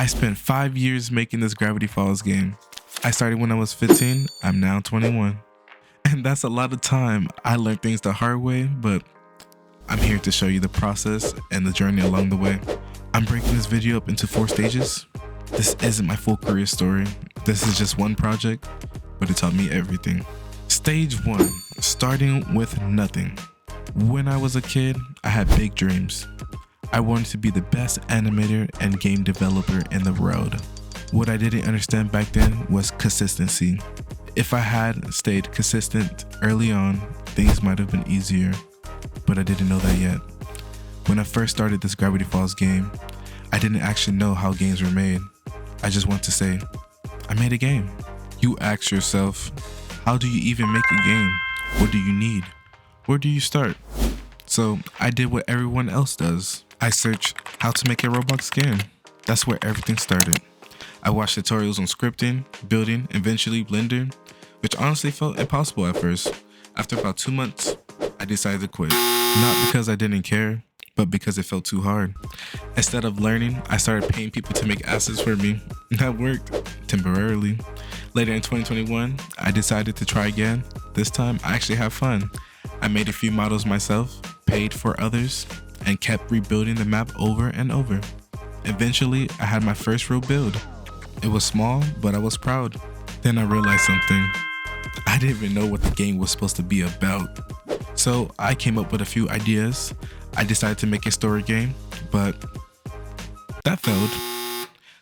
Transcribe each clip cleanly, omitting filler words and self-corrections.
I spent 5 years making this Gravity Falls game. I started when I was 15, I'm now 21. And that's a lot of time. I learned things the hard way, but I'm here to show you the process and the journey along the way. I'm breaking this video up into 4 stages. This isn't my full career story. This is just one project, but it taught me everything. Stage 1, starting with nothing. When I was a kid, I had big dreams. I wanted to be the best animator and game developer in the world. What I didn't understand back then was consistency. If I had stayed consistent early on, things might have been easier, but I didn't know that yet. When I first started this Gravity Falls game, I didn't actually know how games were made. I just want to say, I made a game. You ask yourself, how do you even make a game? What do you need? Where do you start? So I did what everyone else does. I searched how to make a Roblox game. That's where everything started. I watched tutorials on scripting, building, eventually Blender, which honestly felt impossible at first. After about 2 months, I decided to quit. Not because I didn't care, but because it felt too hard. Instead of learning, I started paying people to make assets for me. That worked temporarily. Later in 2021, I decided to try again. This time, I actually had fun. I made a few models myself, paid for others, and kept rebuilding the map over and over. Eventually, I had my first real build. It was small, but I was proud. Then I realized something. I didn't even know what the game was supposed to be about. So I came up with a few ideas. I decided to make a story game, but that failed.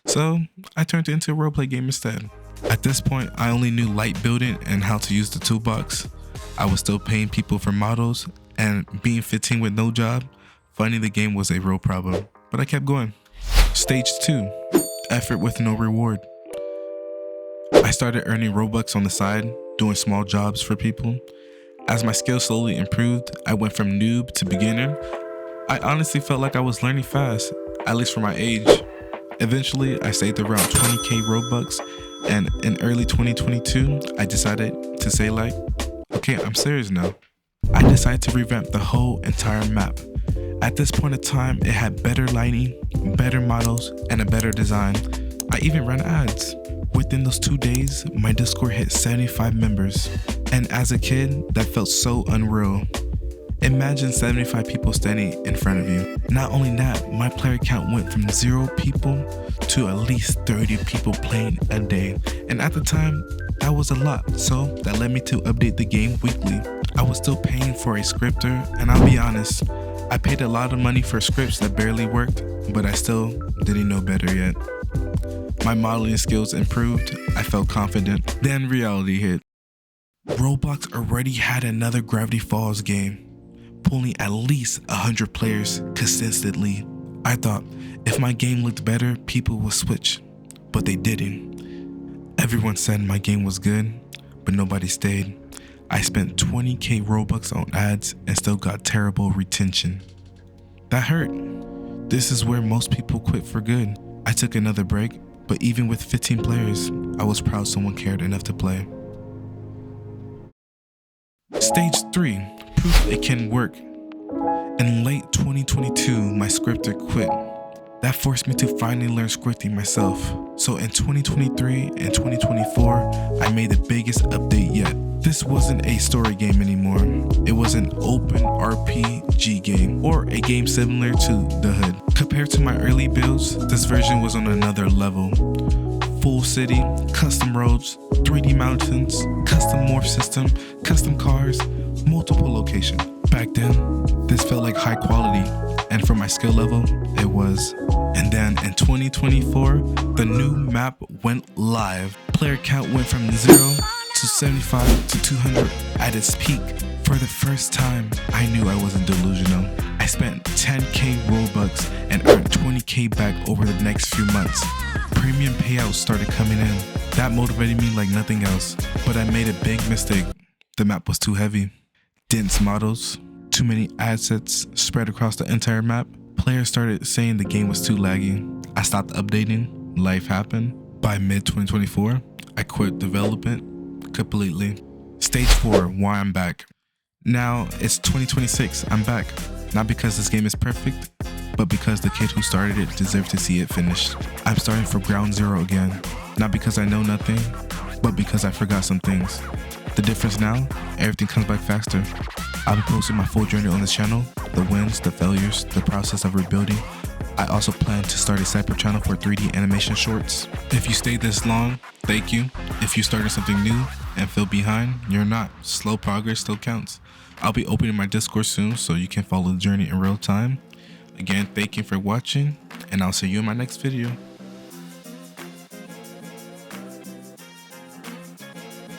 So I turned it into a roleplay game instead. At this point, I only knew light building and how to use the toolbox. I was still paying people for models, and being 15 with no job, finding the game was a real problem, but I kept going. Stage 2, effort with no reward. I started earning Robux on the side, doing small jobs for people. As my skills slowly improved, I went from noob to beginner. I honestly felt like I was learning fast, at least for my age. Eventually, I saved around 20k Robux, and in early 2022, I decided to say like, okay, I'm serious now. I decided to revamp the whole entire map. At this point in time, it had better lighting, better models, and a better design. I even ran ads. Within those 2 days, my Discord hit 75 members. And as a kid, that felt so unreal. Imagine 75 people standing in front of you. Not only that, my player count went from 0 people to at least 30 people playing a day. And at the time, that was a lot, so that led me to update the game weekly. I was still paying for a scripter, and I'll be honest, I paid a lot of money for scripts that barely worked, but I still didn't know better yet. My modeling skills improved, I felt confident, then reality hit. Roblox already had another Gravity Falls game, pulling at least 100 players consistently. I thought, if my game looked better, people would switch, but they didn't. Everyone said my game was good, but nobody stayed. I spent 20k Robux on ads and still got terrible retention. That hurt. This is where most people quit for good. I took another break, but even with 15 players, I was proud someone cared enough to play. Stage 3, proof it can work. In late 2022, my scripter quit. That forced me to finally learn scripting myself. So in 2023 and 2024, I made the biggest update yet. This wasn't a story game anymore. It was an open RPG game, or a game similar to The Hood. Compared to my early builds, this version was on another level. Full city, custom roads, 3D mountains, custom morph system, custom cars, multiple locations. Back then, this felt like high quality, and for my skill level, it was. And then in 2024, the new map went live. Player count went from 0 to 75 to 200 at its peak. For the first time, I knew I wasn't delusional. I spent 10k Robux and earned 20k back over the next few months. Premium payouts started coming in. That motivated me like nothing else. But I made a big mistake. The map was too heavy. Dense models, too many assets spread across the entire map. Players started saying the game was too laggy. I stopped updating. Life happened. By mid-2024, I quit development completely. Stage 4, why I'm back. Now it's 2026, I'm back. Not because this game is perfect, but because the kid who started it deserved to see it finished. I'm starting from ground zero again, not because I know nothing, but because I forgot some things. The difference now, everything comes back faster. I'll be posting my full journey on this channel, the wins, the failures, the process of rebuilding. I also plan to start a separate channel for 3D animation shorts. If you stayed this long, thank you. If you started something new and feel behind, you're not. Slow progress still counts. I'll be opening my Discord soon so you can follow the journey in real time. Again, thank you for watching, and I'll see you in my next video.